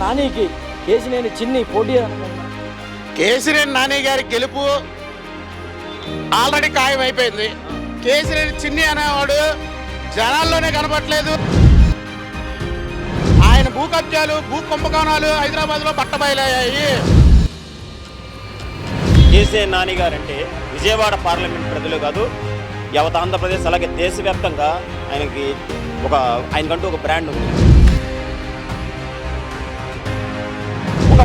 నానికి కేశినేని చిన్ని పోటీ అనుకుంటున్నారు. కేశినేని నాని గారి గెలుపు ఆల్రెడీ ఖాయమైపోయింది. కేశినేని చిన్ని అనేవాడు జనాల్లోనే కనపట్లేదు. ఆయన భూ కబ్జాలు, భూ కుంభకోణాలు హైదరాబాద్లో బట్టబయలయ్యాయి. కేసీఆర్ నాని గారంటే విజయవాడ పార్లమెంట్ ప్రజలు కాదు, యావత్ ఆంధ్రప్రదేశ్ అలాగే దేశవ్యాప్తంగా ఆయనకంటూ ఒక బ్రాండ్ ఉంది. ఒక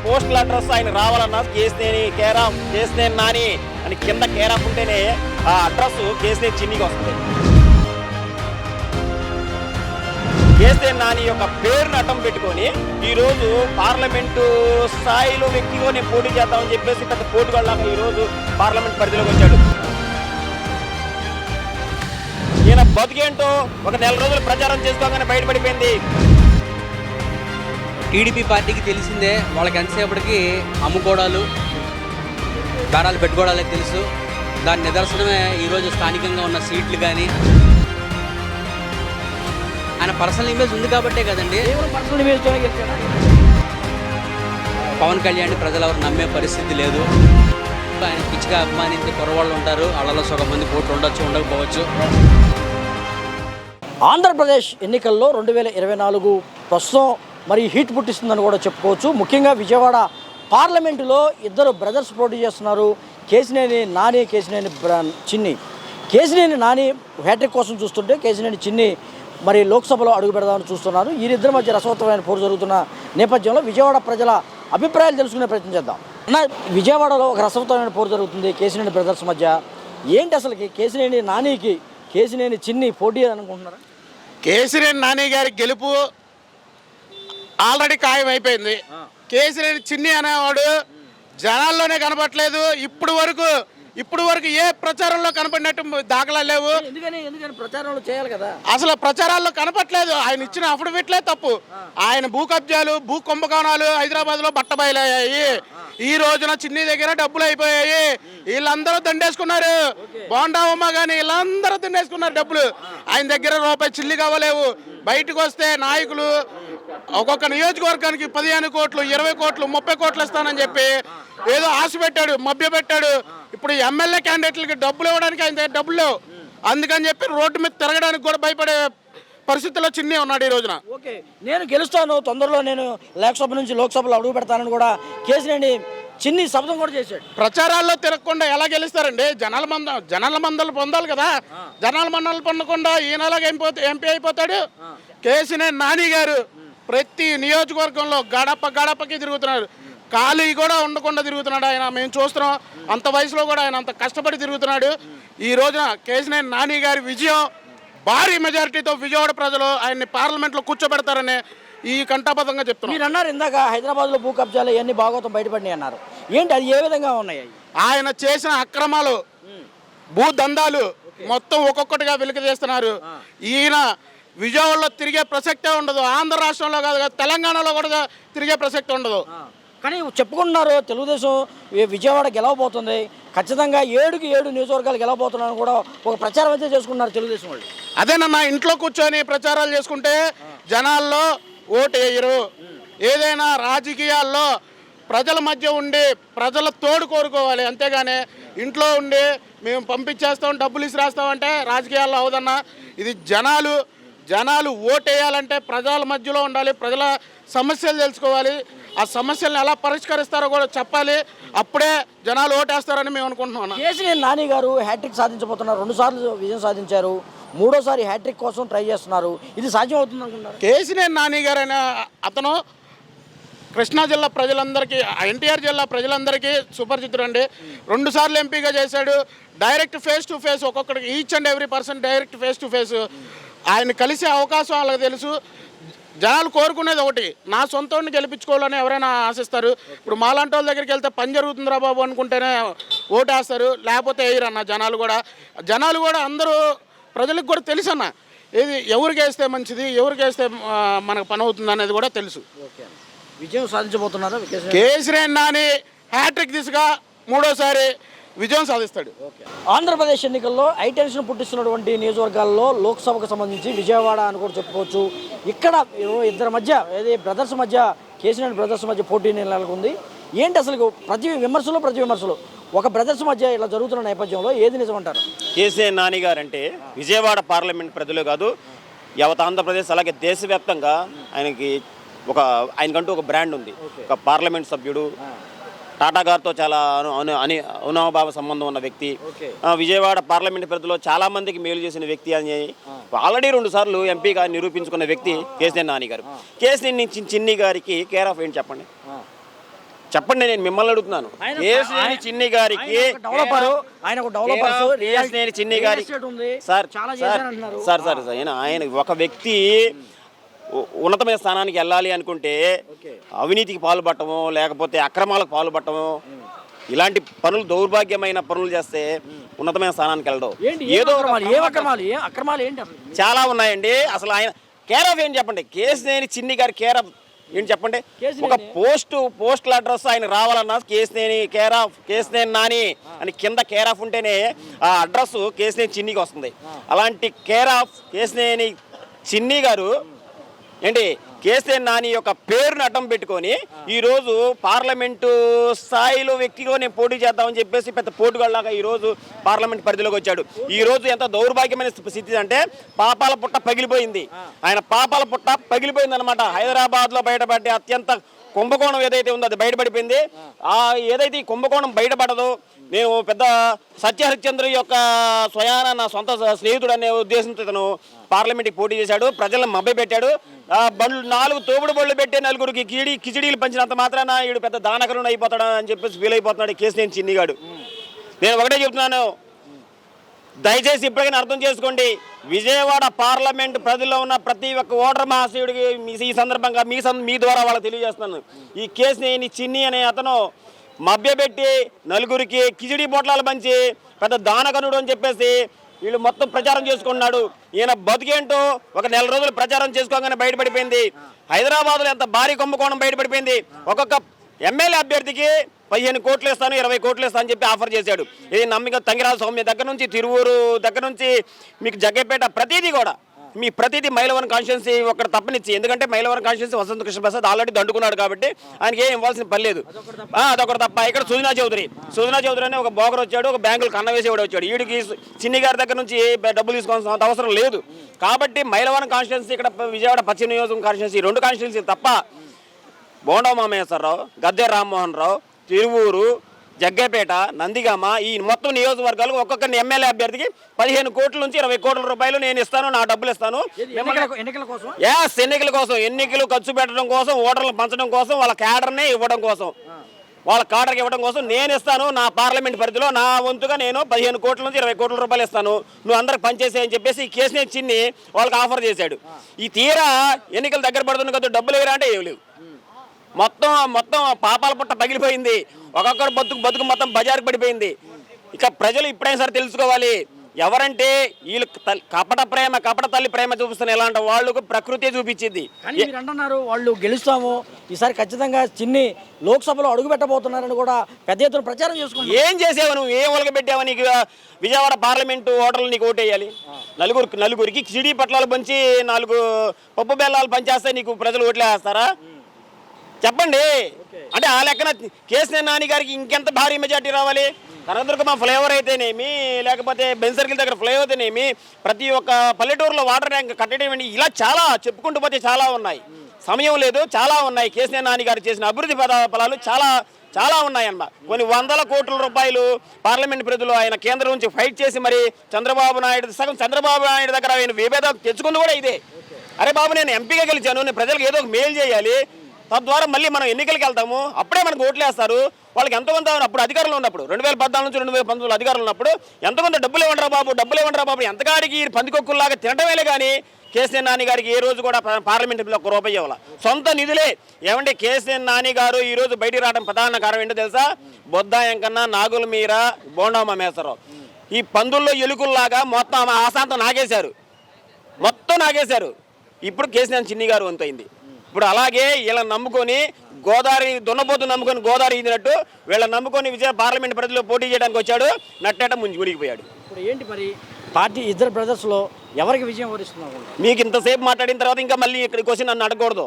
పోస్టల్ అడ్రస్ ఆయన రావాలన్నా కేసీఆర్ నాని అని కింద కేరాఫ్ ఉంటేనే ఆ అడ్రస్ కేసీఆర్ చిన్నికి వస్తుంది. కేసీఆర్ నాని యొక్క పేరును అడ్డం పెట్టుకొని ఈరోజు పార్లమెంటు స్థాయిలో వ్యక్తిగా నేను పోటీ చేద్దామని చెప్పేసి పెద్ద పోటీగాళ్ళగా ఈరోజు పార్లమెంట్ పరిధిలోకి వచ్చాడు. ఈయన బతికేంటో ఒక నెల రోజులు ప్రచారం చేసుకోగానే బయటపడిపోయింది. టీడీపీ పార్టీకి తెలిసిందే, వాళ్ళకి ఎంతసేపటికి అమ్ముకోవడాలు బేరాలు పెట్టుకోవడాలే తెలుసు. దాని నిదర్శనమే ఈరోజు స్థానికంగా ఉన్న సీట్లు కానీ ఆయన పర్సనల్ ఇమేజ్ ఉంది కాబట్టే కదండి. పర్సనల్ ఇమేజ్ పవన్ కళ్యాణ్ ప్రజలు ఎవరు నమ్మే పరిస్థితి లేదు. ఆయన పిచ్చిగా అభిమానించే కుర్రవాళ్ళు ఉంటారు, వాళ్ళలో సగం మంది కోట్లు ఉండొచ్చు, ఉండకపోవచ్చు. ఆంధ్రప్రదేశ్ ఎన్నికల్లో 2024 ప్రస్తుతం మరి హీట్ పుట్టిస్తుందని కూడా చెప్పుకోవచ్చు. ముఖ్యంగా విజయవాడ పార్లమెంటులో ఇద్దరు బ్రదర్స్ పోటీ చేస్తున్నారు. కేశినేని నాని, కేశినేని చిన్ని. కేశినేని నాని హ్యాట్రిక్ కోసం చూస్తుంటే కేశినేని చిన్ని మరి లోక్సభలో అడుగు పెడదామని చూస్తున్నారు. వీరిద్దరి మధ్య రసవత్తమైన పోరు జరుగుతున్న నేపథ్యంలో విజయవాడ ప్రజల అభిప్రాయాలు తెలుసుకునే ప్రయత్నం చేద్దాం. విజయవాడలో ఒక రసవత్తమైన పోరు జరుగుతుంది కేశినేని బ్రదర్స్ మధ్య. ఏంటి అసలుకి కేశినేని నానికి కేశినేని చిన్ని పోటీ అనుకుంటున్నారా? కేశినేని నాని గారి గెలుపు ఆల్రెడీ ఖాయమైపోయింది. కేశినేని చిన్ని అనేవాడు జనాల్లోనే కనపట్లేదు. ఇప్పుడు వరకు ఏ ప్రచారంలో కనపడినట్టు దాఖలా లేవు. ఎందుకని ప్రచారంలో చేయాలి కదా. అసలు ప్రచారాల్లో కనపట్లేదు. ఆయన ఇచ్చిన అఫిడవిట్లే తప్పు. ఆయన భూ కబ్జాలు, భూ కుంభకోణాలు హైదరాబాద్లో బట్టబయలయ్యాయి. ఈ రోజున చిన్ని దగ్గర డబ్బులు అయిపోయాయి. వీళ్ళందరూ దండేసుకున్నారు. బోండా ఉమ్మ కానీ వీళ్ళందరూ దండేసుకున్నారు డబ్బులు. ఆయన దగ్గర రూపాయి చిల్లి కావలేవు. బయటకు వస్తే నాయకులు ఒక్కొక్క నియోజకవర్గానికి 15 కోట్లు, 20 కోట్లు, 30 కోట్లు ఇస్తానని చెప్పి ఏదో ఆశ పెట్టాడు, మభ్య పెట్టాడు. ఇప్పుడు ఎమ్మెల్యే క్యాండిడేట్లకి డబ్బులు ఇవ్వడానికి ఆయన దగ్గర డబ్బులు లేవు. అందుకని చెప్పి రోడ్డు మీద తిరగడానికి కూడా భయపడే పరిస్థితుల్లో చిన్ని ఉన్నాడు ఈ రోజున. ఓకే, నేను గెలుస్తాను, తొందరలో నేను లోక్సభ నుంచి లోక్సభలో అడుగు పెడతానని కూడా కేశినేని చిన్ని శబ్దం కూడా చేశాడు. ప్రచారాల్లో తిరగకుండా ఎలా గెలుస్తారండి? జనాల మందలు పొందాలి కదా. జనాల మండలు పొందకుండా ఈయనలాగా ఎంపీ అయిపోతాడు. కేశినేని నాని గారు ప్రతి నియోజకవర్గంలో గడపకి తిరుగుతున్నారు. ఖాళీ కూడా ఉండకుండా తిరుగుతున్నాడు ఆయన. మేము చూస్తున్నాం. అంత వయసులో కూడా ఆయన అంత కష్టపడి తిరుగుతున్నాడు. ఈ రోజున కేశినేని నాని గారి విజయం భారీ మెజారిటీతో విజయవాడ ప్రజలు ఆయన్ని పార్లమెంట్లో కూర్చోబెడతారని ఈ కంఠాబద్ధంగా చెప్తున్నారు. మీరు అన్నారు ఇందాక హైదరాబాద్లో భూ కబ్జాలు ఇవన్నీ భాగవతం బయటపడినాయి అన్నారు. ఏంటి అది, ఏ విధంగా ఉన్నాయి? ఆయన చేసిన అక్రమాలు, భూ దందాలు మొత్తం ఒక్కొక్కటిగా వెలికి చేస్తున్నారు. ఈయన విజయవాడలో తిరిగే ప్రసక్తే ఉండదు. ఆంధ్ర రాష్ట్రంలో కాదు, తెలంగాణలో కూడా తిరిగే ప్రసక్తి ఉండదు. కానీ చెప్పుకుంటున్నారు తెలుగుదేశం విజయవాడ గెలవబోతుంది, ఖచ్చితంగా 7కి 7 నియోజకవర్గాలు గెలవబోతున్నారని కూడా ఒక ప్రచారం అయితే చేసుకున్నారు తెలుగుదేశం వాళ్ళు. అదేనన్నా, ఇంట్లో కూర్చొని ప్రచారాలు చేసుకుంటే జనాల్లో ఓటు వేయరు. ఏదైనా రాజకీయాల్లో ప్రజల మధ్య ఉండి ప్రజల తోడు కోరుకోవాలి. అంతేగాని ఇంట్లో ఉండి మేము పంపించేస్తాం, డబ్బులు ఇసి రాస్తామంటే రాజకీయాల్లో అవదన్నా. ఇది జనాలు ఓటు వేయాలంటే ప్రజల మధ్యలో ఉండాలి. ప్రజల సమస్యలు తెలుసుకోవాలి. ఆ సమస్యలను ఎలా పరిష్కరిస్తారో కూడా చెప్పాలి. అప్పుడే జనాలు ఓటేస్తారని మేము అనుకుంటున్నాం. కేశినేని నాని గారు హ్యాట్రిక్ సాధించబోతున్నారు. 2 సార్లు విజయం సాధించారు, 3వ సారి హ్యాట్రిక్ కోసం ట్రై చేస్తున్నారు. ఇది సాధ్యం అవుతుంది అనుకుంటున్నారు? కేశినేని నాని గారు అనే అతను కృష్ణా జిల్లా ప్రజలందరికీ, ఎన్టీఆర్ జిల్లా ప్రజలందరికీ సుపరిచితుడు అండి. 2 సార్లు ఎంపీగా చేశాడు. డైరెక్ట్ ఫేస్ టు ఫేస్ ఒక్కొక్కడికి each and every person direct face to face ఆయన కలిసే అవకాశం వాళ్ళకి తెలుసు. జనాలు కోరుకునేది ఒకటి, నా సొంతాన్ని గెలిపించుకోవాలని ఎవరైనా ఆశిస్తారు. ఇప్పుడు మాలాంటి వాళ్ళ దగ్గరికి వెళ్తే పని జరుగుతుందిరా బాబు అనుకుంటేనే ఓటేస్తారు, లేకపోతే వేయరన్న. జనాలు కూడా అందరూ ప్రజలకు కూడా తెలుసు అన్న, ఏది ఎవరికి వేస్తే మంచిది, ఎవరికి వేస్తే మనకు పని అవుతుంది అనేది కూడా తెలుసు. విజయం సాధించబోతున్నారు కేశినేని నాని హ్యాట్రిక్ దిశగా 3వ సారి విజయం సాధిస్తాడు. ఆంధ్రప్రదేశ్ ఎన్నికల్లో హైటెన్షన్ పుట్టిస్తున్నటువంటి నియోజకవర్గాల్లో లోక్సభకు సంబంధించి విజయవాడ అని కూడా చెప్పుకోవచ్చు. ఇక్కడ ఇద్దరి మధ్య ఏది బ్రదర్స్ మధ్య కేసీఆర్ బ్రదర్స్ మధ్య పోటీ నెలకొంది. ఏంటి అసలు ప్రతి విమర్శలు ఒక బ్రదర్స్ మధ్య ఇలా జరుగుతున్న నేపథ్యంలో ఏది నిజమంటారు? కేసీఆర్ నాని గారు అంటే విజయవాడ పార్లమెంట్ ప్రజలు కాదు, యావత్ ఆంధ్రప్రదేశ్ అలాగే దేశవ్యాప్తంగా ఆయనకంటూ ఒక బ్రాండ్ ఉంది. ఒక పార్లమెంట్ సభ్యుడు, టాటా గారితో చాలా అనుభవ సంబంధం ఉన్న వ్యక్తి, విజయవాడ పార్లమెంట్ పరిధిలో చాలా మందికి మేలు చేసిన వ్యక్తి అని ఆల్రెడీ 2 సార్లు ఎంపీగా నిరూపించుకున్న వ్యక్తి కేసీఆర్ నాని గారు. కేసీఆర్ చిన్ని గారికి కేర్ ఆఫ్ ఏంటి చెప్పండి, నేను మిమ్మల్ని అడుగుతున్నాను. కేసీఆర్ చిన్ని గారికి చిన్ని గారి సార్ ఆయన ఒక వ్యక్తి ఉన్నతమైన స్థానానికి వెళ్ళాలి అనుకుంటే అవినీతికి పాల్పడటము, లేకపోతే అక్రమాలకు పాల్పడటము, ఇలాంటి పనులు దౌర్భాగ్యమైన పనులు చేస్తే ఉన్నతమైన స్థానానికి వెళ్ళడం ఏదో చాలా ఉన్నాయండి. అసలు ఆయన కేర్ ఆఫ్ ఏంటి చెప్పండి? కేసీఆర్ చిన్ని గారి కేర్ ఆఫ్ ఏంటి చెప్పండి? ఒక పోస్టల్ అడ్రస్ ఆయన రావాలన్నా కేసీఆర్ నాని అని కింద కేర్ ఆఫ్ ఉంటేనే ఆ అడ్రస్ కేసీఆర్ చిన్నికి వస్తుంది. అలాంటి కేర్ ఆఫ్ కేసీఆర్ చిన్ని గారు ఏంటి కేసీఆర్ నాని యొక్క పేరును అడ్డం పెట్టుకొని ఈరోజు పార్లమెంటు స్థాయిలో వ్యక్తిగా నేను పోటీ చేద్దామని చెప్పేసి పెద్ద పోటుగాళ్ళలాగా ఈరోజు పార్లమెంట్ పరిధిలోకి వచ్చాడు. ఈరోజు ఎంత దౌర్భాగ్యమైన స్థితి అంటే పాపాల పుట్ట పగిలిపోయింది. ఆయన పాపాల పుట్ట పగిలిపోయింది అనమాట. హైదరాబాద్లో బయటపడే అత్యంత కుంభకోణం ఏదైతే ఉందో అది బయటపడిపోయింది. ఏదైతే ఈ కుంభకోణం బయటపడదో, నేను పెద్ద సత్యహరిశ్చంద్ర యొక్క స్వయాన నా సొంత స్నేహితుడు అనే ఉద్దేశంతో ఇతను పార్లమెంట్కి పోటీ చేశాడు. ప్రజలను మభ్యపెట్టాడు. 4 తోపుడు బళ్ళు పెట్టే 4గురికి కిచిడీలు పంచినంత మాత్రాన వీడు పెద్ద దానకరుడు అయిపోతాడు అని చెప్పేసి ఫీల్ అయిపోతున్నాడు కేసీఆర్ చిన్నిగాడు. నేను ఒకటే చెప్తున్నాను, దయచేసి ఇప్పటికైనా అర్థం చేసుకోండి. విజయవాడ పార్లమెంట్ ప్రజల్లో ఉన్న ప్రతి ఒక్క ఓటర్ మహాశయుడికి ఈ సందర్భంగా మీ ద్వారా వాళ్ళకి తెలియజేస్తున్నాను, ఈ కేసుని చిన్ని అనే అతను మభ్యపెట్టి 4గురికి కిచిడి బొట్లాలు పంచి పెద్ద దానకనుడు అని చెప్పేసి వీళ్ళు మొత్తం ప్రచారం చేసుకున్నాడు. ఈయన బతికేంటో ఒక 4 రోజులు ప్రచారం చేసుకోగానే బయటపడిపోయింది. హైదరాబాద్లో ఎంత భారీ కుంభకోణం బయటపడిపోయింది. ఒక్కొక్క ఎమ్మెల్యే అభ్యర్థికి 15 కోట్లు ఇస్తాను, 20 కోట్లు ఇస్తాను అని చెప్పి ఆఫర్ చేశాడు. ఇది నమ్మిక తంగిరాజు సౌమ్య దగ్గర నుంచి తిరువూరు దగ్గర నుంచి మీకు జగ్గపేట ప్రతిదీ మైలవరం కాన్స్టిట్యున్సీ ఒక్కడ తప్పనిచ్చి, ఎందుకంటే మైలవరం కాన్స్టిట్యున్సీ వసంత కృష్ణ ప్రసాద్ ఆల్రెడీ దండుకున్నాడు కాబట్టి ఆయనకి ఏం ఇవ్వాల్సిన పని లేదు. అదొకటి తప్ప. ఇక్కడ సుజనా చౌదరి అనే ఒక బోగర్ వచ్చాడు, ఒక బ్యాంకులు కన్నవేసేవాడు వచ్చాడు. వీడికి చిన్ని గారి దగ్గర నుంచి డబ్బులు తీసుకోవాల్సిన అవసరం లేదు. కాబట్టి మైలవరం కాన్స్టిట్యున్సీ, ఇక్కడ విజయవాడ పశ్చిమ నియోజకవర్గం కాన్స్టిట్యున్సీ 2 కాన్స్టిట్యున్సీ తప్ప బోండా ఉమామహేశ్వరరావు, గద్దె రామ్మోహన్ రావు, తిరువూరు, జగ్గపేట, నందిగామ ఈ మొత్తం నియోజకవర్గాలకు ఒక్కొక్క ఎమ్మెల్యే అభ్యర్థికి 15 కోట్ల నుంచి 20 కోట్ల రూపాయలు నేను ఇస్తాను, నా డబ్బులు ఇస్తాను. ఎన్నికల కోసం, ఎన్నికలు ఖర్చు పెట్టడం కోసం, ఓటర్లు పంచడం కోసం, వాళ్ళ క్యాడర్నే ఇవ్వడం కోసం, వాళ్ళ క్యాడర్కి ఇవ్వడం కోసం నేను ఇస్తాను. నా పార్లమెంట్ పరిధిలో నా వంతుగా నేను 15 కోట్ల నుంచి 20 కోట్ల రూపాయలు ఇస్తాను, నువ్వు అందరికి పనిచేసేయని చెప్పేసి కేసీఆర్ చిన్ని వాళ్ళకి ఆఫర్ చేశాడు. ఈ తీరా ఎన్నికలు దగ్గర పడుతున్న కదా డబ్బులు ఎవరా అంటే ఏమి లేవు. మొత్తం పాపాల పుట్ట పగిలిపోయింది. ఒక్కొక్కరు బతుకు మొత్తం బజారుకు పడిపోయింది. ఇక ప్రజలు ఇప్పుడైనా సరే తెలుసుకోవాలి, ఎవరంటే వీళ్ళు కపట తల్లి ప్రేమ చూపిస్తున్న ఎలాంటి వాళ్ళకు ప్రకృతి చూపించింది. మీరు అంటున్నారు వాళ్ళు గెలుస్తాము, ఈసారి ఖచ్చితంగా చిన్ని లోక్సభలో అడుగు పెట్టబోతున్నారని కూడా పెద్ద ఎత్తున ప్రచారం చేసుకుంటారు. ఏం చేసావు నువ్వు? ఏం ఒలగబెట్టావు? నీకు విజయవాడ పార్లమెంటు ఓటర్లు నీకు ఓటేయాలి. నలుగురికి సిడీ పట్లాలు పంచి 4 పప్పు బెల్లాలు పంచేస్తే నీకు ప్రజలు ఓట్లు వేస్తారా? చెప్పండి. అంటే ఆ లెక్కన కేసీఆర్ నాని గారికి ఇంకెంత భారీ మెజార్టీ రావాలి? కనకదుర్గమ్మ ఫ్లైఓవర్ అయితేనేమి, లేకపోతే బెంజ్ సర్కిల్ దగ్గర ఫ్లైఓవర్ అయితేనేమి, ప్రతి ఒక్క పల్లెటూరులో వాటర్ ట్యాంక్ కట్టడం, ఇలా చాలా చెప్పుకుంటూ పోతే చాలా ఉన్నాయి. సమయం లేదు, చాలా ఉన్నాయి. కేసీఆర్ నాని గారు చేసిన అభివృద్ధి ఫలాలు చాలా ఉన్నాయన్నమాట. కొన్ని 100 కోట్ల రూపాయలు పార్లమెంట్ పరిధిలో ఆయన కేంద్రం నుంచి ఫైట్ చేసి మరి చంద్రబాబు నాయుడు దగ్గర ఆయన విభేదం తెచ్చుకుంది కూడా ఇదే. అరే బాబు, నేను ఎంపీగా గెలిచాను, నేను ప్రజలకు ఏదో ఒక మేలు చేయాలి, తద్వారా మళ్ళీ మనం ఎన్నికలకు వెళ్తాము, అప్పుడే మనకు ఓట్లు వేస్తారు. వాళ్ళకి ఎంతమంది అప్పుడు అధికారంలో ఉన్నప్పుడు 2014 నుంచి 2019 అధికారంలో ఉన్నప్పుడు ఎంతమంది డబ్బులు ఇవ్వండిరా బాబు ఎంతగాడికి పందికొక్కుల్లాగా తినటమేలే కానీ కేసీఆర్ నాని గారికి ఏ రోజు కూడా పార్లమెంట్లో 1 రూపాయి ఇవ్వాలి. సొంత నిధులే. ఏమంటే కేసీఆర్ నాని గారు ఈ రోజు బయటికి రావడం ప్రధాన కారణం ఏంటో తెలుసా? బొద్దా ఎంకన్నా, నాగుల మీర, బోండా ఉమామహేశ్వరరావు ఈ పందుల్లో ఎలుకల్లాగా మొత్తం ఆశాంతం నాగేశారు. ఇప్పుడు కేసీఆర్ చిన్ని గారు వంతైంది. ఇప్పుడు అలాగే ఇలా నమ్ముకొని గోదావరి దున్నపోతు నమ్ముకొని గోదావరి ఈదినట్టు వీళ్ళని నమ్ముకొని విజయ పార్లమెంట్ పరిధిలో పోటీ చేయడానికి వచ్చాడు, నట్టేట మునిగిపోయాడు. ఇప్పుడు ఏంటి మరి పార్టీ ఇద్దరు బ్రదర్స్లో ఎవరికి విజయం వరిస్తున్నారు? మీకు ఇంతసేపు మాట్లాడిన తర్వాత ఇంకా మళ్ళీ ఇక్కడికి వచ్చి నన్ను అడగకూడదు.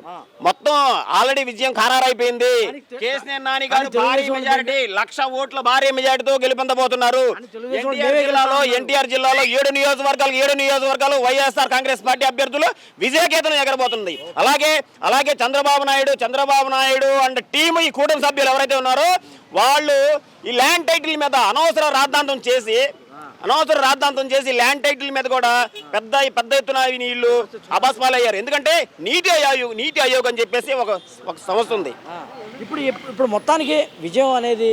మొత్తం ఆల్రెడీ విజయం ఖరారైపోయింది. కేసీఆర్ నాని గారు భారీ మెజారిటీ 1,00,000 ఓట్ల భారీ మెజారిటీతో గెలుపొందబోతున్నారు. ఎన్టీఆర్ జిల్లాలో 7 నియోజకవర్గాలు వైఎస్ఆర్ కాంగ్రెస్ పార్టీ అభ్యర్థులు విజయకేతనం ఎగరబోతుంది. అలాగే చంద్రబాబు నాయుడు అండ్ టీము, ఈ కూటమి సభ్యులు ఎవరైతే ఉన్నారో వాళ్ళు ఈ ల్యాండ్ టైటిల్ మీద అనవసర రాద్ధాంతం చేసి ల్యాండ్ టైటిల్ మీద కూడా పెద్ద ఎత్తున వీళ్ళు అభాస్పాలయ్యారు. ఎందుకంటే నీతి ఆయోగ్ అని చెప్పేసి ఒక సంస్థ ఉంది. ఇప్పుడు మొత్తానికి విజయం అనేది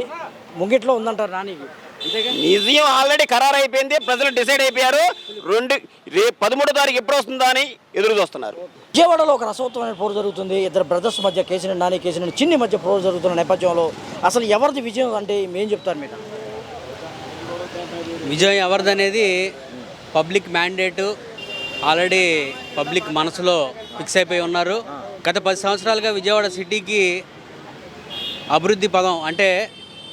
ముంగిట్లో ఉందంటారు నానికి? విజయం ఆల్రెడీ ఖరారైపోయింది, ప్రజలు డిసైడ్ అయిపోయారు. రేపు 13వ తారీఖు ఎప్పుడు వస్తుందా అని ఎదురు చూస్తున్నారు. విజయవాడలో ఒక రసవత్తమైన పోరు జరుగుతుంది. ఇద్దరు బ్రదర్స్ మధ్య, కేసీఆర్ నాని, కేసీఆర్ చిన్ని మధ్య పోరు జరుగుతున్న నేపథ్యంలో అసలు ఎవరిది విజయం అంటే ఏం చెప్తారు మీరు? విజయం ఎవరిదనేది పబ్లిక్ మ్యాండేటు, ఆల్రెడీ పబ్లిక్ మనసులో ఫిక్స్ అయిపోయి ఉన్నారు. గత 10 సంవత్సరాలుగా విజయవాడ సిటీకి అభివృద్ధి పదం అంటే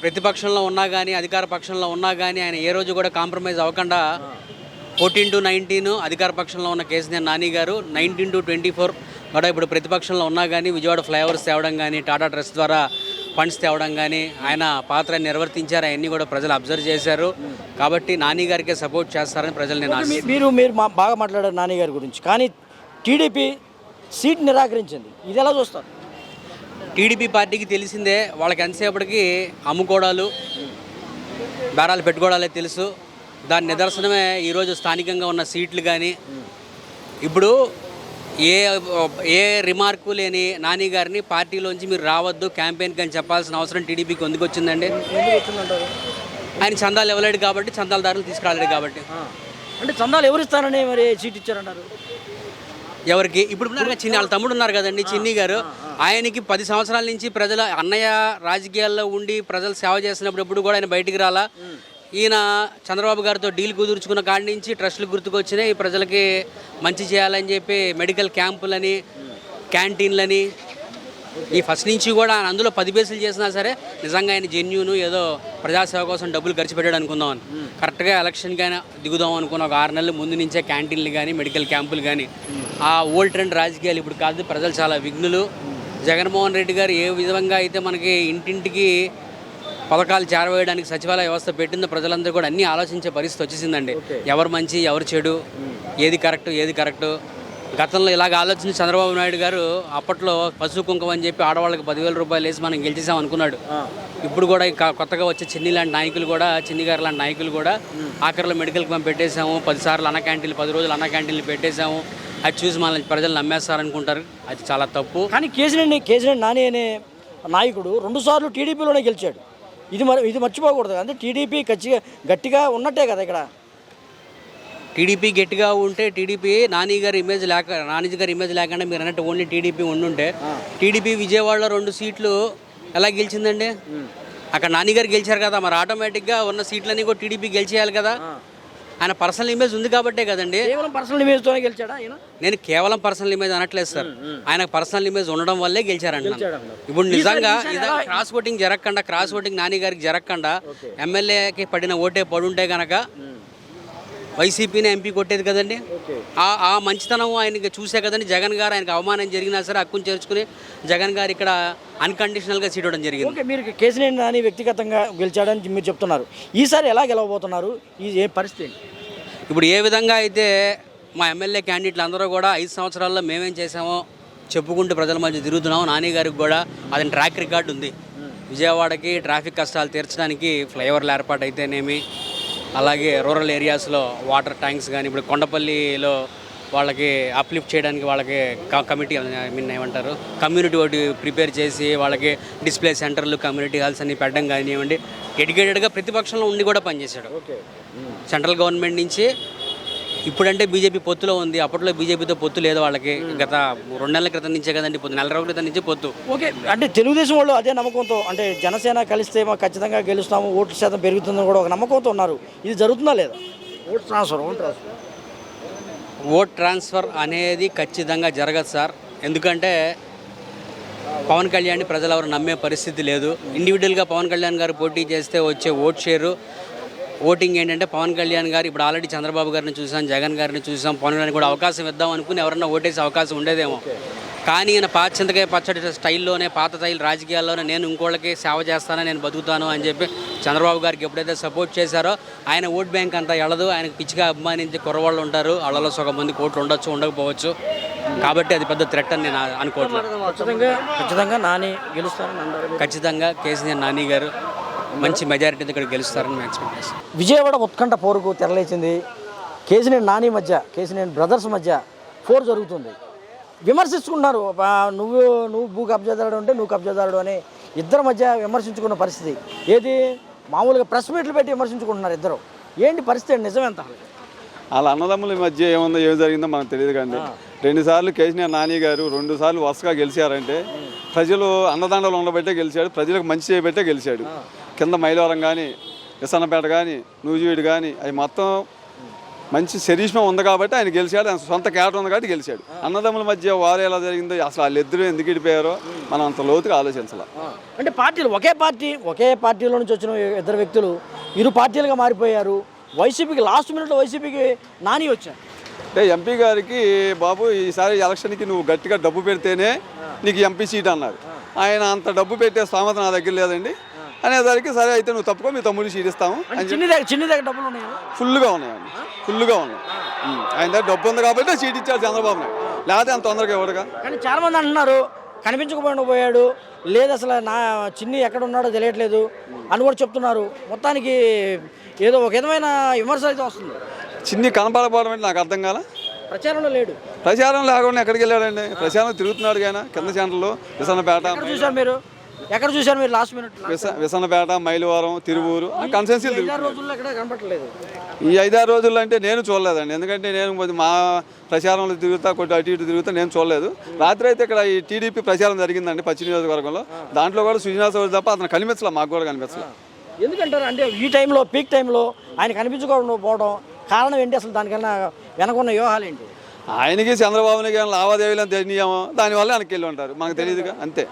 ప్రతిపక్షంలో ఉన్నా కానీ అధికార పక్షంలో ఉన్నా కానీ ఆయన ఏ రోజు కూడా కాంప్రమైజ్ అవ్వకుండా 14-19 అధికార పక్షంలో ఉన్న కేసీఆర్ నాని గారు, 19-24 కూడా ఇప్పుడు ప్రతిపక్షంలో ఉన్నా కానీ విజయవాడ ఫ్లైఓవర్స్ తేవడం కానీ, టాటా ట్రస్ట్ ద్వారా ఫండ్స్ తేవడం కానీ ఆయన పాత్ర నిర్వర్తించారు. అవన్నీ కూడా ప్రజలు అబ్జర్వ్ చేశారు. కాబట్టి నాని గారికే సపోర్ట్ చేస్తారని ప్రజలు నేను మీరు బాగా మాట్లాడారు నాని గారి గురించి. కానీ టీడీపీ సీట్ నిరాకరించింది, ఇది ఎలా చూస్తారు? టీడీపీ పార్టీకి తెలిసిందే, వాళ్ళకి ఎంతసేపటికి అమ్ముకోవడాలు, బేరాలు పెట్టుకోవడాలే తెలుసు. దాని నిదర్శనమే ఈరోజు స్థానికంగా ఉన్న సీట్లు. కానీ ఇప్పుడు ఏ రిమార్కు లేని నాని గారిని పార్టీలోంచి మీరు రావద్దు క్యాంపెయిన్కి అని చెప్పాల్సిన అవసరం టీడీపీకి ఎందుకు వచ్చిందండి? ఆయన చందాలు ఇవ్వలేడు కాబట్టి, చందాలదారులు తీసుకురాలేడు కాబట్టి. అంటే చందాలు ఎవరు ఇస్తారని మరి సీట్ ఇచ్చారంటారు? ఎవరికి? ఇప్పుడు వాళ్ళ తమ్ముడు ఉన్నారు కదండి, చిన్ని గారు. ఆయనకి 10 సంవత్సరాల నుంచి ప్రజల అన్నయ్య రాజకీయాల్లో ఉండి ప్రజలు సేవ చేసినప్పుడు ఎప్పుడు కూడా ఆయన బయటికి రాలా. ఈయన చంద్రబాబు గారితో డీల్ కుదుర్చుకున్న కాడి నుంచి ట్రస్టులు గుర్తుకొచ్చినాయి. ప్రజలకి మంచి చేయాలని చెప్పి మెడికల్ క్యాంపులని, క్యాంటీన్లని, ఈ ఫస్ట్ నుంచి కూడా అందులో 10 పైసలు చేసినా సరే నిజంగా ఆయన జెన్యూను ఏదో ప్రజాసేవ కోసం డబ్బులు ఖర్చు పెట్టాడు అనుకుందామని. కరెక్ట్గా ఎలక్షన్కి అయినా దిగుదాం అనుకున్న ఒక 6 నెలల ముందు నుంచే క్యాంటీన్లు కానీ, మెడికల్ క్యాంపులు కానీ, ఆ ఓల్డ్ ట్రెండ్ రాజకీయాలు ఇప్పుడు కాదు. ప్రజలు చాలా విఘ్నులు. జగన్మోహన్ రెడ్డి గారు ఏ విధంగా అయితే మనకి ఇంటింటికి పథకాలు చేరవేయడానికి సచివాలయ వ్యవస్థ పెట్టిందో ప్రజలందరూ కూడా అన్నీ ఆలోచించే పరిస్థితి వచ్చేసిందండి. ఎవరు మంచి, ఎవరు చెడు, ఏది కరెక్టు. గతంలో ఇలాగ ఆలోచించి చంద్రబాబు నాయుడు గారు అప్పట్లో పసుపు కుంకుమ అని చెప్పి ఆడవాళ్ళకి 10,000 రూపాయలు వేసి మనం గెలిచేసాం అనుకున్నాడు. ఇప్పుడు కూడా కొత్తగా వచ్చే చిన్ని లాంటి నాయకులు కూడా, చిన్ని గారు లాంటి నాయకులు కూడా ఆఖరిలో మెడికల్ క్యాంప్ పెట్టేశాము, 10 సార్లు అన్న క్యాంటీన్లు, 10 రోజులు అన్న క్యాంటీన్లు పెట్టేశాము, అది చూసి మనల్ని ప్రజలు నమ్మేస్తారనుకుంటారు. అది చాలా తప్పు. కానీ కేసీఆర్ నాని అనే నాయకుడు 2 సార్లు టీడీపీలోనే గెలిచాడు. ఇది మర్చిపోకూడదు. అంటే టీడీపీ గట్టిగా ఉన్నట్టే కదా ఇక్కడ. టీడీపీ గట్టిగా ఉంటే టీడీపీ నాని గారి ఇమేజ్ లేకుండా మీరు అన్నట్టు ఓన్లీ టీడీపీ ఉండుంటే టీడీపీ విజయవాడలో 2 సీట్లు ఎలా గెలిచిందండి? అక్కడ నాని గారు గెలిచారు కదా, మరి ఆటోమేటిక్గా ఉన్న సీట్లన్నీ కూడా టీడీపీ గెలిచేయాలి కదా. ఆయన పర్సనల్ ఇమేజ్ ఉంది కాబట్టే కదండి. కేవలం పర్సనల్ ఇమేజ్తోనే గెలిచాడా? నేను కేవలం పర్సనల్ ఇమేజ్ అనట్లేదు సార్, ఆయన పర్సనల్ ఇమేజ్ ఉండడం వల్లే గెలిచారంటున్నాను. ఇప్పుడు నిజంగా క్రాస్ ఓటింగ్ నాని గారికి జరగకుండా ఎమ్మెల్యేకి పడిన ఓటే పడుంటే కనుక వైసీపీని ఎంపీ కొట్టేది కదండి. ఆ మంచితనం ఆయనకి చూసే కదండి జగన్ గారు. ఆయనకు అవమానం జరిగినా సరే హక్కును చేర్చుకుని జగన్ గారు ఇక్కడ అన్కండిషనల్గా సీట్ ఇవ్వడం జరిగింది. ఓకే, మీరు కేసీఆర్ నాని వ్యక్తిగతంగా గెలిచాడని మీరు చెప్తున్నారు. ఈసారి ఎలా గెలవబోతున్నారు? ఏ పరిస్థితి? ఇప్పుడు ఏ విధంగా అయితే మా ఎమ్మెల్యే క్యాండిడేట్లు అందరూ కూడా 5 సంవత్సరాల్లో మేమేం చేసామో చెప్పుకుంటూ ప్రజల మధ్య తిరుగుతున్నాం. నాని గారికి కూడా అది ట్రాక్ రికార్డు ఉంది. విజయవాడకి ట్రాఫిక్ కష్టాలు తీర్చడానికి ఫ్లైఓవర్ల ఏర్పాటు అయితేనేమి, అలాగే రూరల్ ఏరియాస్లో వాటర్ ట్యాంక్స్ కానీ, ఇప్పుడు కొండపల్లిలో వాళ్ళకి అప్లిఫ్ట్ చేయడానికి వాళ్ళకి కమిటీ ఏమంటారు కమ్యూనిటీ ఒకటి ప్రిపేర్ చేసి వాళ్ళకి డిస్ప్లే సెంటర్లు, కమ్యూనిటీ హాల్స్ అన్ని పెట్టడం కానివ్వండి. డెడికేటెడ్గా ప్రతిపక్షంలో ఉండి కూడా పనిచేశాడు. సెంట్రల్ గవర్నమెంట్ నుంచి ఇప్పుడంటే బీజేపీ పొత్తులో ఉంది, అప్పట్లో బీజేపీతో పొత్తు లేదు వాళ్ళకి. గత 2 నెలల క్రితం నుంచే కదండి పొత్తు, 4 రోజుల క్రితం నుంచి పొత్తు. ఓకే, అంటే తెలుగుదేశం వాళ్ళు అదే నమ్మకంతో, అంటే జనసేన కలిస్తే మాకు ఖచ్చితంగా గెలుస్తాము, ఓట్ల శాతం పెరుగుతుందని కూడా ఒక నమ్మకంతో ఉన్నారు. ఇది జరుగుతుందా లేదా? ఓట్ ట్రాన్స్ఫర్ అనేది ఖచ్చితంగా జరగదు సార్. ఎందుకంటే పవన్ కళ్యాణ్ని ప్రజలు ఎవరు నమ్మే పరిస్థితి లేదు. ఇండివిజువల్గా పవన్ కళ్యాణ్ గారు పోటీ చేస్తే వచ్చే ఓట్ షేరు ఓటింగ్ ఏంటంటే పవన్ కళ్యాణ్ గారు ఇప్పుడు ఆల్రెడీ చంద్రబాబు గారిని చూసాం, జగన్ గారిని చూసాం, పవన్ కళ్యాణ్ కూడా అవకాశం ఇద్దాం అనుకుని ఎవరన్నా ఓటేసే అవకాశం ఉండేదేమో. కానీ ఈయన పాత చింతకాయ పచ్చడి స్టైల్లోనే పాత స్టైల్ రాజకీయాల్లోనే నేను ఇంకోళ్ళకి సేవ చేస్తాను, నేను బతుకుతాను అని చెప్పి చంద్రబాబు గారికి ఎప్పుడైతే సపోర్ట్ చేశారో ఆయన ఓట్ బ్యాంక్ అంతా ఎళ్ళదు. ఆయనకు పిచ్చిగా అభిమానించి కుర్రవాళ్ళు ఉంటారు, వాళ్ళలో సగం మంది కోట్లు ఉండొచ్చు, ఉండకపోవచ్చు. కాబట్టి అది పెద్ద థ్రెట్ అని నేను అనుకోవట్లేదు. ఖచ్చితంగా నాని గెలుస్తారని అంటారు. ఖచ్చితంగా కేసీఆర్ నాని గారు మంచి మెజారిటీతో ఇక్కడ గెలుస్తారని మేము ఎక్స్పెక్ట్ చేస్తాం. విజయవాడ ఉత్కంఠ పోరుకు తెరలేచింది. కేసినేని నాని మధ్య, కేసినేని బ్రదర్స్ మధ్య పోరు జరుగుతుంది. విమర్శించుకున్నారు, నువ్వు భూ కబ్జాదారుడు అంటే నువ్వు కబ్జాదారుడు అని ఇద్దరి మధ్య విమర్శించుకున్న పరిస్థితి. ఏది మామూలుగా ప్రెస్ మీట్లు పెట్టి విమర్శించుకుంటున్నారు ఇద్దరు. ఏంటి పరిస్థితి, నిజం ఎంత? వాళ్ళ అన్నదమ్ముల మధ్య ఏముందో ఏం జరిగిందో మనకు తెలియదు. కానీ 2 సార్లు కేసీఆర్ నాని గారు 2 సార్లు వరుసగా గెలిచారంటే ప్రజలు అన్నదండలు ఉండబట్టే గెలిచాడు, ప్రజలకు మంచి చేయబట్టే గెలిచాడు. కింద మైలవరం కానీ, విసన్నపేట కానీ, నూజివీడు కానీ అవి మొత్తం మంచి శరీష్మం ఉంది కాబట్టి ఆయన గెలిచాడు. ఆయన సొంత కేటర్ ఉంది కాబట్టి గెలిచాడు. అన్నదమ్ముల మధ్య వారు ఎలా జరిగిందో, అసలు వాళ్ళిద్దరూ ఎందుకు విడిపోయారో మనం అంత లోతుగా ఆలోచించాలి. అంటే పార్టీలు ఒకే పార్టీలో నుంచి వచ్చిన ఇద్దరు వ్యక్తులు ఇరు పార్టీలుగా మారిపోయారు. వైసీపీకి లాస్ట్ మినిట్లో వైసీపీకి నాని వచ్చారు. అంటే ఎంపీ గారికి బాబు ఈసారి ఎలక్షన్కి నువ్వు గట్టిగా డబ్బు పెడితేనే నీకు ఎంపీ సీట్ అన్నారు. ఆయన అంత డబ్బు పెట్టే స్థామత నా దగ్గర లేదండి అనేసరికి సరే అయితే నువ్వు తప్పుకో, మీ తమ్ముడికి సీట్ ఇస్తాము అని చిన్ని దగ్గర డబ్బులు ఉన్నాయి, ఫుల్గా ఉన్నాయండి, ఫుల్గా ఉన్నాయి. ఆయన దగ్గర డబ్బు ఉంది కాబట్టి సీట్ ఇచ్చాడు చంద్రబాబు నాయుడు, లేకపోతే అంత తొందరగా ఇవ్వడుగా. కానీ చాలామంది అంటున్నారు కనిపించకపోయాడు, లేదు అసలు నా చిన్ని ఎక్కడ ఉన్నాడో తెలియట్లేదు అని కూడా చెప్తున్నారు. మొత్తానికి ఏదో ఒక విధమైన విమర్శ అయితే వస్తుంది. చిన్ని కనపడకపోవడం అంటే నాకు అర్థం కాల. ప్రచారంలో లేడు. ప్రచారం లేకుండా ఎక్కడికి వెళ్ళాడండి? ప్రచారం తిరుగుతున్నాడు కానీ కింద సెంటర్లో విసన్నపేట. ఎక్కడ చూశారు మీరు లాస్ట్ మినిట్? విసన్నపేట, మైలవరం, తిరువూరు కన్సెన్సీలు రోజుల్లో ఎక్కడ కనపడలేదు. ఈ 5-6 రోజుల్లో అంటే నేను చూడలేదండి. ఎందుకంటే నేను మా ప్రచారంలో తిరుగుతా, కొద్ది అటు ఇటు తిరుగుతా, నేను చూడలేదు. రాత్రి అయితే ఇక్కడ ఈ టీడీపీ ప్రచారం జరిగిందండి పశ్చిమ నియోజకవర్గంలో. దాంట్లో కూడా సుజనాథ్ తప్ప అతను కనిపించలే, మాకు కూడా కనిపించలే. ఎందుకంటారు అంటే ఈ టైంలో పీక్ టైంలో ఆయన కనిపించుకోకపోవడం కారణం ఏంటి? అసలు దానికన్నా వెనకున్న వ్యూహాలు ఏంటి? ఆయనకి చంద్రబాబుకి లావాదేవీలు తెలియమో దానివల్ల వెనక్కి వెళ్ళి ఉంటారు, మనకు తెలియదుగా, అంతే.